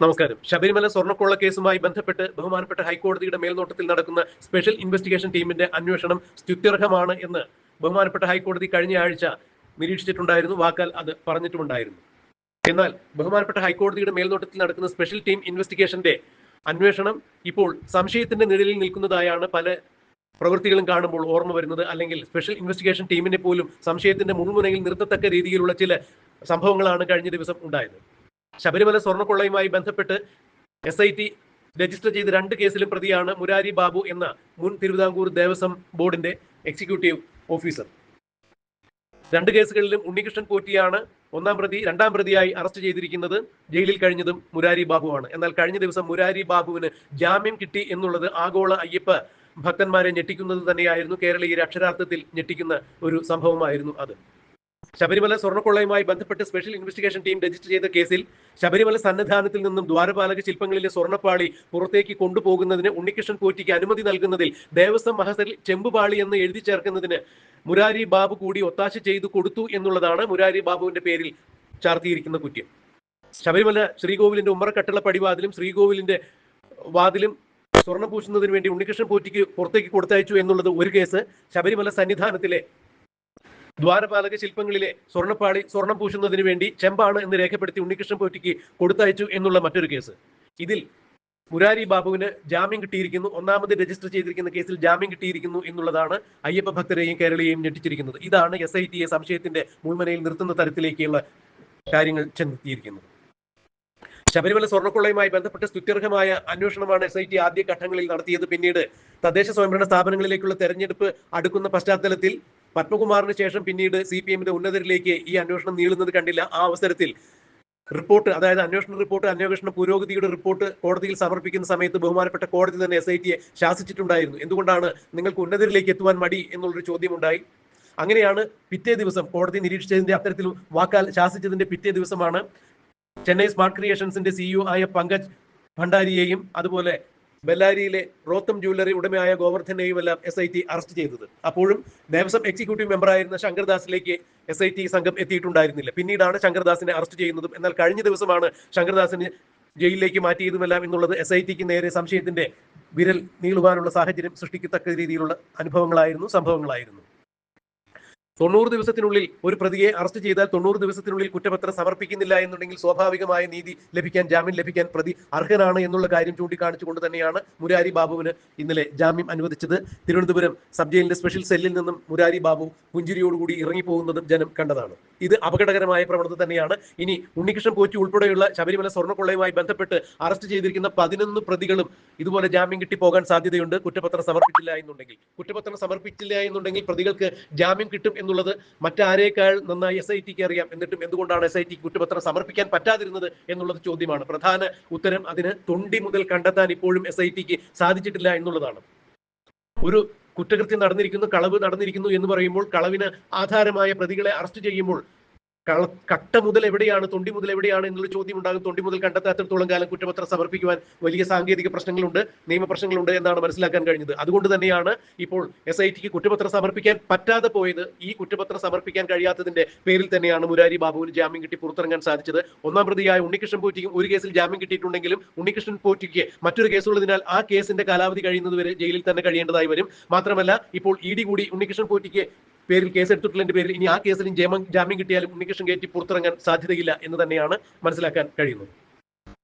നമസ്കാരം. ശബരിമല സ്വർണ്ണക്കൊള്ള കേസുമായി ബന്ധപ്പെട്ട് ബഹുമാനപ്പെട്ട ഹൈക്കോടതിയുടെ മേൽനോട്ടത്തിൽ നടക്കുന്ന സ്പെഷ്യൽ ഇൻവെസ്റ്റിഗേഷൻ ടീമിന്റെ അന്വേഷണം സ്തുത്യർഹമാണ് എന്ന് ബഹുമാനപ്പെട്ട ഹൈക്കോടതി കഴിഞ്ഞ ആഴ്ച നിരീക്ഷിച്ചിട്ടുണ്ടായിരുന്നു. വാക്കാൽ അത് പറഞ്ഞിട്ടുമുണ്ടായിരുന്നു. എന്നാൽ ബഹുമാനപ്പെട്ട ഹൈക്കോടതിയുടെ മേൽനോട്ടത്തിൽ നടക്കുന്ന സ്പെഷ്യൽ ടീം ഇൻവെസ്റ്റിഗേഷന്റെ അന്വേഷണം ഇപ്പോൾ സംശയത്തിന്റെ നിഴലിൽ നിൽക്കുന്നതായാണ് പല പ്രവൃത്തികളും കാണുമ്പോൾ ഓർമ്മ വരുന്നത്. അല്ലെങ്കിൽ സ്പെഷ്യൽ ഇൻവെസ്റ്റിഗേഷൻ ടീമിനെ പോലും സംശയത്തിന്റെ മുൾമുനയിൽ നിർത്തത്തക്ക രീതിയിലുള്ള ചില സംഭവങ്ങളാണ് കഴിഞ്ഞ ദിവസം ഉണ്ടായത്. ശബരിമല സ്വർണ്ണക്കൊള്ളയുമായി ബന്ധപ്പെട്ട് SIT രജിസ്റ്റർ ചെയ്ത 2 കേസിലും പ്രതിയാണ് മുരാരി ബാബു എന്ന മുൻ തിരുവിതാംകൂർ ദേവസ്വം ബോർഡിന്റെ എക്സിക്യൂട്ടീവ് ഓഫീസർ. 2 കേസുകളിലും ഉണ്ണികൃഷ്ണൻ പോറ്റിയാണ് ഒന്നാം പ്രതി. 2ാം പ്രതിയായി അറസ്റ്റ് ചെയ്തിരിക്കുന്നത് ജയിലിൽ കഴിഞ്ഞതും മുരാരി ബാബുവാണ്. എന്നാൽ കഴിഞ്ഞ ദിവസം മുരാരി ബാബുവിന് ജാമ്യം കിട്ടി എന്നുള്ളത് ആഗോള അയ്യപ്പ ഭക്തന്മാരെ ഞെട്ടിക്കുന്നത് തന്നെയായിരുന്നു. കേരളീയരെ അക്ഷരാർത്ഥത്തിൽ ഞെട്ടിക്കുന്ന ഒരു സംഭവമായിരുന്നു അത്. ശബരിമല സ്വർണ്ണക്കൊള്ളയുമായി ബന്ധപ്പെട്ട് സ്പെഷ്യൽ ഇൻവെസ്റ്റിഗേഷൻ ടീം രജിസ്റ്റർ ചെയ്ത കേസിൽ ശബരിമല സന്നിധാനത്തിൽ നിന്നും ദ്വാരപാലക ശില്പങ്ങളിലെ സ്വർണ്ണപ്പാളി പുറത്തേക്ക് കൊണ്ടുപോകുന്നതിന് ഉണ്ണികൃഷ്ണൻ പോറ്റിക്ക് അനുമതി നൽകുന്നതിൽ ദേവസ്വം മഹസറിൽ ചെമ്പുപാളി എന്ന് എഴുതി ചേർക്കുന്നതിന് മുരാരി ബാബു കൂടി ഒത്താശ ചെയ്തു കൊടുത്തു എന്നുള്ളതാണ് മുരാരി ബാബുവിന്റെ പേരിൽ ചാർത്തിയിരിക്കുന്ന കുറ്റം. ശബരിമല ശ്രീകോവിലിന്റെ ഉമ്മറക്കട്ടുള്ള പടിവാതിലും ശ്രീകോവിലിന്റെ വാതിലും സ്വർണ്ണം പൂശുന്നതിന് വേണ്ടി ഉണ്ണികൃഷ്ണൻ പോറ്റിക്ക് പുറത്തേക്ക് കൊടുത്തയച്ചു എന്നുള്ളത് ഒരു കേസ്. ശബരിമല സന്നിധാനത്തിലെ ദ്വാരപാലക ശില്പങ്ങളിലെ സ്വർണ്ണപ്പാളി സ്വർണം പൂശുന്നതിന് വേണ്ടി ചെമ്പാണ് എന്ന് രേഖപ്പെടുത്തി ഉണ്ണികൃഷ്ണൻ പോറ്റിക്ക് കൊടുത്തയച്ചു എന്നുള്ള മറ്റൊരു കേസ്. ഇതിൽ മുരാരി ബാബുവിന് ജാമ്യം കിട്ടിയിരിക്കുന്നു. ഒന്നാമത് രജിസ്റ്റർ ചെയ്തിരിക്കുന്ന കേസിൽ ജാമ്യം കിട്ടിയിരിക്കുന്നു എന്നുള്ളതാണ് അയ്യപ്പ ഭക്തരെയും കേരളീയെയും ഞെട്ടിച്ചിരിക്കുന്നത്. ഇതാണ് SIT സംശയത്തിന്റെ മുൾമുനയിൽ നിർത്തുന്ന തരത്തിലേക്കുള്ള കാര്യങ്ങൾ ചെന്നെത്തിയിരിക്കുന്നത്. ശബരിമല സ്വർണ്ണക്കൊള്ളയുമായി ബന്ധപ്പെട്ട് സ്തുത്യർഹമായ അന്വേഷണമാണ് SIT ആദ്യ ഘട്ടങ്ങളിൽ നടത്തിയത്. പിന്നീട് തദ്ദേശ സ്വയംഭരണ സ്ഥാപനങ്ങളിലേക്കുള്ള തെരഞ്ഞെടുപ്പ് അടുക്കുന്ന പശ്ചാത്തലത്തിൽ പത്മകുമാറിന് ശേഷം പിന്നീട് CPMന്റെ ഉന്നതരിലേക്ക് ഈ അന്വേഷണം നീളുന്നത് കണ്ടില്ല. ആ അവസരത്തിൽ റിപ്പോർട്ട്, അതായത് അന്വേഷണ റിപ്പോർട്ട്, അന്വേഷണ പുരോഗതിയുടെ റിപ്പോർട്ട് കോടതിയിൽ സമർപ്പിക്കുന്ന സമയത്ത് ബഹുമാനപ്പെട്ട കോടതി തന്നെ SIT ശാസിച്ചിട്ടുണ്ടായിരുന്നു. എന്തുകൊണ്ടാണ് നിങ്ങൾക്ക് ഉന്നതരിലേക്ക് എത്തുവാൻ മടി എന്നുള്ളൊരു ചോദ്യമുണ്ടായി. അങ്ങനെയാണ് പിറ്റേ ദിവസം കോടതി നിരീക്ഷിച്ചതിന്റെ അത്തരത്തിൽ വാക്കാൽ ശാസിച്ചതിന്റെ പിറ്റേ ദിവസമാണ് ചെന്നൈ സ്മാർട്ട് ക്രിയേഷൻസിന്റെ CEO ആയ പങ്കജ് ഭണ്ഡാരിയെയും അതുപോലെ ബെല്ലാരിയിലെ റോത്തം ജ്വല്ലറി ഉടമയായ ഗോവർദ്ധനെയും എല്ലാം SIT അറസ്റ്റ് ചെയ്തത്. അപ്പോഴും ദേവസ്വം എക്സിക്യൂട്ടീവ് മെമ്പറായിരുന്ന ശങ്കർദാസിലേക്ക് SIT സംഘം എത്തിയിട്ടുണ്ടായിരുന്നില്ല. പിന്നീടാണ് ശങ്കർദാസിനെ അറസ്റ്റ് ചെയ്യുന്നതും. എന്നാൽ കഴിഞ്ഞ ദിവസമാണ് ശങ്കർദാസിനെ ജയിലിലേക്ക് മാറ്റിയതുമെല്ലാം എന്നുള്ളത് SITക്ക് നേരെ സംശയത്തിന്റെ വിരൽ നീളുവാനുള്ള സാഹചര്യം സൃഷ്ടിക്കത്തക്ക രീതിയിലുള്ള അനുഭവങ്ങളായിരുന്നു, സംഭവങ്ങളായിരുന്നു. 90 ദിവസത്തിനുള്ളിൽ ഒരു പ്രതിയെ അറസ്റ്റ് ചെയ്താൽ 90 ദിവസത്തിനുള്ളിൽ കുറ്റപത്രം സമർപ്പിക്കുന്നില്ല എന്നുണ്ടെങ്കിൽ സ്വാഭാവികമായ നീതി ലഭിക്കാൻ, ജാമ്യം ലഭിക്കാൻ പ്രതി അർഹനാണ് എന്നുള്ള കാര്യം ചൂണ്ടിക്കാണിച്ചുകൊണ്ട് തന്നെയാണ് മുരാരി ബാബുവിന് ഇന്നലെ ജാമ്യം അനുവദിച്ചത്. തിരുവനന്തപുരം സബ് ജയിലിന്റെ സ്പെഷ്യൽ സെല്ലിൽ നിന്നും മുരാരി ബാബു പുഞ്ചിരിയോടുകൂടി ഇറങ്ങിപ്പോകുന്നതും ജനം കണ്ടതാണ്. ഇത് അപകടകരമായ പ്രവണത തന്നെയാണ്. ഇനി ഉണ്ണികൃഷ്ണൻ പോറ്റി ഉൾപ്പെടെയുള്ള ശബരിമല സ്വർണ്ണക്കൊള്ളയുമായി ബന്ധപ്പെട്ട് അറസ്റ്റ് ചെയ്തിരിക്കുന്ന 11 പ്രതികളും ഇതുപോലെ ജാമ്യം കിട്ടി പോകാൻ സാധ്യതയുണ്ട്. കുറ്റപത്രം സമർപ്പിച്ചില്ല എന്നുണ്ടെങ്കിൽ പ്രതികൾക്ക് ജാമ്യം കിട്ടും എന്നുള്ളത് മറ്റാരേക്കാൾ നന്നായി SITക്ക് അറിയാം. എന്നിട്ടും എന്തുകൊണ്ടാണ് SIT കുറ്റപത്രം സമർപ്പിക്കാൻ പറ്റാതിരുന്നത് എന്നുള്ളത് ചോദ്യമാണ്. പ്രധാന ഉത്തരം അതിന് തൊണ്ടി മുതൽ കണ്ടെത്താൻ ഇപ്പോഴും SITക്ക് സാധിച്ചിട്ടില്ല എന്നുള്ളതാണ്. ഒരു കുറ്റകൃത്യം നടന്നിരിക്കുന്നു, കളവ് നടന്നിരിക്കുന്നു എന്ന് പറയുമ്പോൾ കളവിന് ആധാരമായ പ്രതികളെ അറസ്റ്റ് ചെയ്യുമ്പോൾ കട്ട മുതൽ എവിടെയാണ്, തൊണ്ടി മുതൽ എവിടെയാണ് എന്നുള്ള ചോദ്യം ഉണ്ടാകും. തൊണ്ടി മുതൽ കണ്ടെത്താത്തിടത്തോളം കാലം കുറ്റപത്രം സമർപ്പിക്കുവാൻ വലിയ സാങ്കേതിക പ്രശ്നങ്ങളുണ്ട്, നിയമപ്രശ്നങ്ങളുണ്ട് എന്നാണ് മനസ്സിലാക്കാൻ കഴിഞ്ഞത്. അതുകൊണ്ട് തന്നെയാണ് ഇപ്പോൾ SITക്ക് കുറ്റപത്രം സമർപ്പിക്കാൻ പറ്റാതെ പോയത്. ഈ കുറ്റപത്രം സമർപ്പിക്കാൻ കഴിയാത്തതിന്റെ പേരിൽ തന്നെയാണ് മുരാരി ബാബുവിന് ജാമ്യം കിട്ടി പുറത്തിറങ്ങാൻ സാധിച്ചത്. ഒന്നാം പ്രതിയായ ഉണ്ണികൃഷ്ണൻ പോറ്റിക്കും ഒരു കേസിൽ ജാമ്യം കിട്ടിയിട്ടുണ്ടെങ്കിലും ഉണ്ണികൃഷ്ണൻ പോറ്റിക്ക് മറ്റൊരു കേസുള്ളതിനാൽ ആ കേസിന്റെ കാലാവധി കഴിയുന്നതുവരെ ജയിലിൽ തന്നെ കഴിയേണ്ടതായി വരും. മാത്രമല്ല ഇപ്പോൾ ED കൂടി ഉണ്ണികൃഷ്ണൻ പോറ്റിക്ക് പേരിൽ കേസെടുത്തിട്ടുള്ളതിന്റെ പേരിൽ ഇനി ആ കേസിലും ജാമ്യം കിട്ടിയാലും ഉണ്ണികൃഷ്ണൻ കയറ്റി പുറത്തിറങ്ങാൻ സാധ്യതയില്ല എന്ന് തന്നെയാണ് മനസ്സിലാക്കാൻ കഴിയുന്നത്.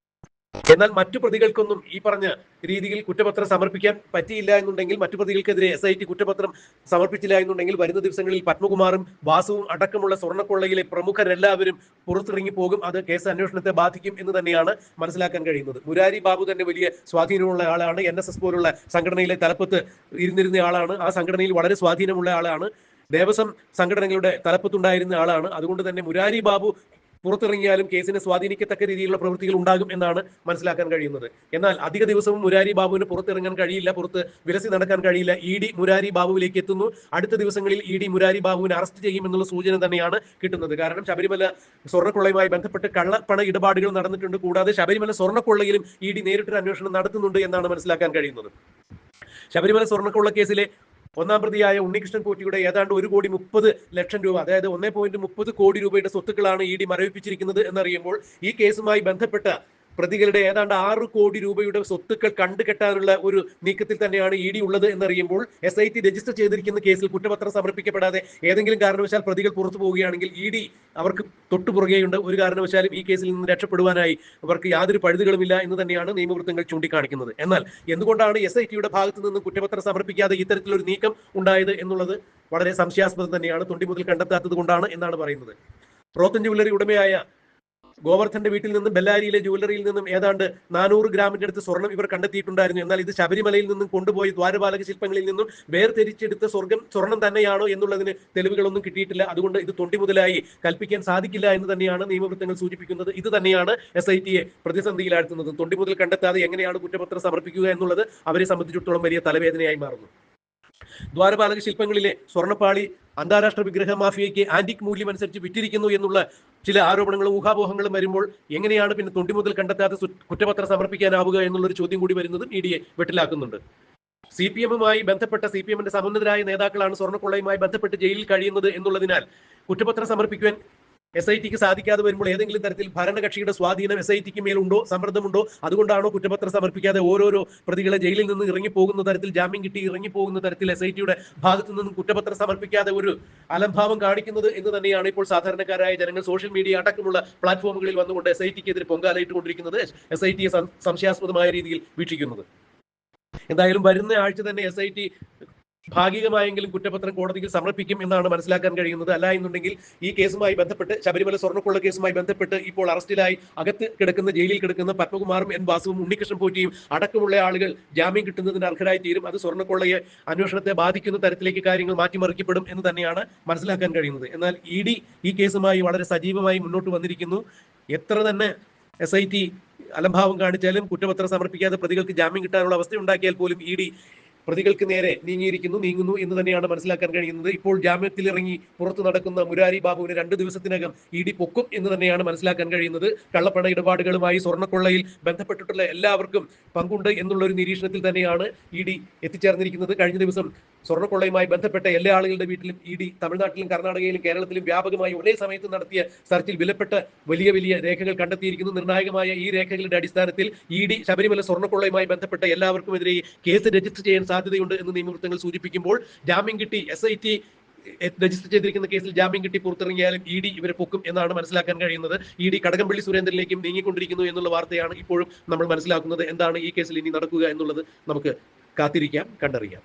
എന്നാൽ മറ്റു പ്രതികൾക്കൊന്നും ഈ പറഞ്ഞ രീതിയിൽ കുറ്റപത്രം സമർപ്പിക്കാൻ പറ്റിയില്ല എന്നുണ്ടെങ്കിൽ, മറ്റു പ്രതികൾക്കെതിരെ SIT കുറ്റപത്രം സമർപ്പിച്ചില്ല എന്നുണ്ടെങ്കിൽ വരുന്ന ദിവസങ്ങളിൽ പത്മകുമാറും വാസുവും അടക്കമുള്ള സ്വർണ്ണക്കൊള്ളയിലെ പ്രമുഖരെല്ലാവരും പുറത്തിറങ്ങി പോകും. അത് കേസ് അന്വേഷണത്തെ ബാധിക്കും എന്ന് തന്നെയാണ് മനസ്സിലാക്കാൻ കഴിയുന്നത്. മുരാരി ബാബു തന്നെ വലിയ സ്വാധീനമുള്ള ആളാണ്. NSS പോലുള്ള സംഘടനയിലെ തലപ്പത്ത് ഇരുന്നിരുന്ന ആളാണ്. ആ സംഘടനയിൽ വളരെ സ്വാധീനമുള്ള ആളാണ്. ദേവസ്വം സംഘടനകളുടെ തലപ്പത്തുണ്ടായിരുന്ന ആളാണ്. അതുകൊണ്ട് തന്നെ മുരാരി ബാബു പുറത്തിറങ്ങിയാലും കേസിനെ സ്വാധീനിക്കത്തക്ക രീതിയിലുള്ള പ്രവൃത്തികൾ ഉണ്ടാകും എന്നാണ് മനസ്സിലാക്കാൻ കഴിയുന്നത്. എന്നാൽ അധിക ദിവസവും മുരാരി ബാബുവിന് പുറത്തിറങ്ങാൻ കഴിയില്ല, പുറത്ത് വിലസി നടക്കാൻ കഴിയില്ല. ED മുരാരി ബാബുവിലേക്ക് എത്തുന്നു. അടുത്ത ദിവസങ്ങളിൽ ED മുരാരി ബാബുവിനെ അറസ്റ്റ് ചെയ്യുമെന്നുള്ള സൂചന തന്നെയാണ് കിട്ടുന്നത്. കാരണം ശബരിമല സ്വർണ്ണക്കൊള്ളയുമായി ബന്ധപ്പെട്ട് കള്ളപ്പണ ഇടപാടുകൾ നടന്നിട്ടുണ്ട്. കൂടാതെ ശബരിമല സ്വർണ്ണക്കൊള്ളയിലും ED നേരിട്ടൊരു അന്വേഷണം നടത്തുന്നുണ്ട് എന്നാണ് മനസ്സിലാക്കാൻ കഴിയുന്നത്. ശബരിമല സ്വർണ്ണക്കൊള്ള കേസിലെ ഒന്നാം പ്രതിയായ ഉണ്ണികൃഷ്ണൻ പോറ്റിയുടെ ഏതാണ്ട് 1,30,00,000 രൂപ, അതായത് 1.30 കോടി രൂപയുടെ സ്വത്തുക്കളാണ് ED മരവിപ്പിച്ചിരിക്കുന്നത് എന്നറിയുമ്പോൾ ഈ കേസുമായി ബന്ധപ്പെട്ട പ്രതികളുടെ ഏതാണ്ട് 6 കോടി രൂപയുടെ സ്വത്തുക്കൾ കണ്ടുകെട്ടാനുള്ള ഒരു നീക്കത്തിൽ തന്നെയാണ് ഇ ഡി ഉള്ളത് എന്നറിയുമ്പോൾ SIT രജിസ്റ്റർ ചെയ്തിരിക്കുന്ന കേസിൽ കുറ്റപത്രം സമർപ്പിക്കപ്പെടാതെ ഏതെങ്കിലും കാരണവശാൽ പ്രതികൾ പുറത്തു പോവുകയാണെങ്കിൽ ഇ ഡി അവർക്ക് തൊട്ടുപുറകെയുണ്ട്. ഒരു കാരണവശാലും ഈ കേസിൽ നിന്ന് രക്ഷപ്പെടുവാനായി അവർക്ക് യാതൊരു പഴുതുകളുമില്ല എന്ന് തന്നെയാണ് നിയമവൃത്തങ്ങൾ ചൂണ്ടിക്കാണിക്കുന്നത്. എന്നാൽ എന്തുകൊണ്ടാണ് SITയുടെ ഭാഗത്തു നിന്ന് കുറ്റപത്രം സമർപ്പിക്കാതെ ഇത്തരത്തിലൊരു നീക്കം ഉണ്ടായത് എന്നുള്ളത് വളരെ സംശയാസ്പദം തന്നെയാണ്. തൊണ്ടി മുതൽ കണ്ടെത്താത്തത് കൊണ്ടാണ് എന്നാണ് പറയുന്നത്. റോത്തൻ ജുവലറി ഉടമയായ ഗോവർദ്ധന്റെ വീട്ടിൽ നിന്നും ബെല്ലാരിയിലെ ജുവലറിയിൽ നിന്നും ഏതാണ്ട് 400 ഗ്രാമിന്റെ അടുത്ത് സ്വർണം ഇവർ കണ്ടെത്തിയിട്ടുണ്ടായിരുന്നു. എന്നാൽ ഇത് ശബരിമലയിൽ നിന്നും കൊണ്ടുപോയി ദ്വാരപാലക ശില്പങ്ങളിൽ നിന്നും വേർതിരിച്ചെടുത്ത സ്വർണം തന്നെയാണോ എന്നുള്ളതിന് തെളിവുകളൊന്നും കിട്ടിയിട്ടില്ല. അതുകൊണ്ട് ഇത് തൊണ്ടി മുതലായി കൽപ്പിക്കാൻ സാധിക്കില്ല എന്ന് തന്നെയാണ് നിയമവൃത്തങ്ങൾ സൂചിപ്പിക്കുന്നത്. ഇത് തന്നെയാണ് SITയെ പ്രതിസന്ധിയിലാഴ്ത്തുന്നത്. തൊണ്ടി മുതൽ കണ്ടെത്താതെ എങ്ങനെയാണ് കുറ്റപത്രം സമർപ്പിക്കുക എന്നുള്ളത് അവരെ സംബന്ധിച്ചിടത്തോളം വലിയ തലവേദനയായി മാറുന്നു. ദ്വാരപാലക ശില്പങ്ങളിലെ സ്വർണ്ണപ്പാളി അന്താരാഷ്ട്ര വിഗ്രഹ മാഫിയയ്ക്ക് ആന്റിക് മൂല്യം അനുസരിച്ച് വിറ്റിരിക്കുന്നു എന്നുള്ള ചില ആരോപണങ്ങളും ഊഹാപോഹങ്ങളും വരുമ്പോൾ എങ്ങനെയാണ് പിന്നെ തൊണ്ടി മുതൽ കണ്ടെത്താതെ കുറ്റപത്രം സമർപ്പിക്കാനാവുക എന്നുള്ളൊരു ചോദ്യം കൂടി വരുന്നതും ഇഡിയെ വെട്ടിലാക്കുന്നുണ്ട്. CPM-മായി ബന്ധപ്പെട്ട CPM-ന്റെ സമുന്നതരായ നേതാക്കളാണ് സ്വർണ്ണക്കൊള്ളയുമായി ബന്ധപ്പെട്ട് ജയിലിൽ കഴിയുന്നത് എന്നുള്ളതിനാൽ കുറ്റപത്രം സമർപ്പിക്കുവാൻ SITക്ക് സാധിക്കാതെ വരുമ്പോൾ ഏതെങ്കിലും തരത്തിൽ ഭരണകക്ഷിയുടെ സ്വാധീനം SITക്ക് മേലുണ്ടോ, സമ്മർദ്ദമുണ്ടോ, അതുകൊണ്ടാണോ കുറ്റപത്രം സമർപ്പിക്കാതെ ഓരോരോ പ്രതികളെ ജയിലിൽ നിന്ന് ഇറങ്ങിപ്പോകുന്ന തരത്തിൽ, ജാമ്യം കിട്ടി ഇറങ്ങിപ്പോകുന്ന തരത്തിൽ SITയുടെ ഭാഗത്തു നിന്നും കുറ്റപത്രം സമർപ്പിക്കാതെ ഒരു അലംഭാവം കാണിക്കുന്നത് എന്ന് തന്നെയാണ് ഇപ്പോൾ സാധാരണക്കാരായ ജനങ്ങൾ സോഷ്യൽ മീഡിയ അടക്കമുള്ള പ്ലാറ്റ്ഫോമുകളിൽ വന്നുകൊണ്ട് SITക്കെതിരെ പൊങ്കാലയിട്ടുകൊണ്ടിരിക്കുന്നത്, SITയെ സംശയാസ്പദമായ രീതിയിൽ വീക്ഷിക്കുന്നത്. എന്തായാലും വരുന്ന ആഴ്ച തന്നെ SIT ഭാഗികമായെങ്കിലും കുറ്റപത്രം കോടതിയിൽ സമർപ്പിക്കും എന്നാണ് മനസ്സിലാക്കാൻ കഴിയുന്നത്. അല്ല എന്നുണ്ടെങ്കിൽ ഈ കേസുമായി ബന്ധപ്പെട്ട്, ശബരിമല സ്വർണ്ണക്കൊള്ള കേസുമായി ബന്ധപ്പെട്ട് ഇപ്പോൾ അറസ്റ്റിലായി അകത്ത് കിടക്കുന്ന, ജയിലിൽ കിടക്കുന്ന പത്മകുമാറും N വാസുവും ഉണ്ണികൃഷ്ണൻ പോറ്റിയും അടക്കമുള്ള ആളുകൾ ജാമ്യം കിട്ടുന്നതിന് അർഹരായി തീരും. അത് സ്വർണ്ണക്കൊള്ളയെ അന്വേഷണത്തെ ബാധിക്കുന്ന തരത്തിലേക്ക് കാര്യങ്ങൾ മാറ്റിമറിക്കപ്പെടും എന്ന് തന്നെയാണ് മനസ്സിലാക്കാൻ കഴിയുന്നത്. എന്നാൽ ED ഈ കേസുമായി വളരെ സജീവമായി മുന്നോട്ട് വന്നിരിക്കുന്നു. എത്ര തന്നെ SIT അലംഭാവം കാണിച്ചാലും കുറ്റപത്രം സമർപ്പിക്കാതെ പ്രതികൾക്ക് ജാമ്യം കിട്ടാനുള്ള അവസ്ഥ ഉണ്ടാക്കിയാൽ പോലും ED പ്രതികൾക്ക് നേരെ നീങ്ങുന്നു എന്ന് തന്നെയാണ് മനസ്സിലാക്കാൻ കഴിയുന്നത്. ഇപ്പോൾ ജാമ്യത്തിലിറങ്ങി പുറത്തു നടക്കുന്ന മുരാരി ബാബുവിന് 2 ദിവസത്തിനകം ED പൊക്കും എന്ന് തന്നെയാണ് മനസ്സിലാക്കാൻ കഴിയുന്നത്. കള്ളപ്പണ ഇടപാടുകളുമായി സ്വർണ്ണക്കൊള്ളയിൽ ബന്ധപ്പെട്ടിട്ടുള്ള എല്ലാവർക്കും പങ്കുണ്ട് എന്നുള്ള ഒരു നിരീക്ഷണത്തിൽ തന്നെയാണ് ED എത്തിച്ചേർന്നിരിക്കുന്നത്. കഴിഞ്ഞ ദിവസം സ്വർണ്ണക്കൊള്ളയുമായി ബന്ധപ്പെട്ട എല്ലാ ആളുകളുടെ വീട്ടിലും ED തമിഴ്നാട്ടിലും കർണാടകയിലും കേരളത്തിലും വ്യാപകമായി ഒരേ സമയത്ത് നടത്തിയ സെർച്ചിൽ വിലപ്പെട്ട വലിയ രേഖകൾ കണ്ടെത്തിയിരിക്കുന്നു. നിർണായകമായ ഈ രേഖകളുടെ അടിസ്ഥാനത്തിൽ ED ശബരിമല സ്വർണ്ണക്കൊള്ളയുമായി ബന്ധപ്പെട്ട എല്ലാവർക്കുമെതിരെ കേസ് രജിസ്റ്റർ ചെയ്യാൻ സാധ്യതയുണ്ട് എന്ന് നിയമവൃത്തങ്ങൾ സൂചിപ്പിക്കുമ്പോൾ, ജാമ്യം കിട്ടി SIT രജിസ്റ്റർ ചെയ്തിരിക്കുന്ന കേസിൽ ജാമ്യം കിട്ടി പുറത്തിറങ്ങിയാലും ED ഇവരെ പൊക്കും എന്നാണ് മനസ്സിലാക്കാൻ കഴിയുന്നത്. ED കടകംപള്ളി സുരേന്ദ്രനിലേക്കും നീങ്ങിക്കൊണ്ടിരിക്കുന്നു എന്നുള്ള വാർത്തയാണ് ഇപ്പോഴും നമ്മൾ മനസ്സിലാക്കുന്നത്. എന്താണ് ഈ കേസിൽ ഇനി നടക്കുക എന്നുള്ളത് നമുക്ക് കാത്തിരിക്കാം, കണ്ടറിയാം.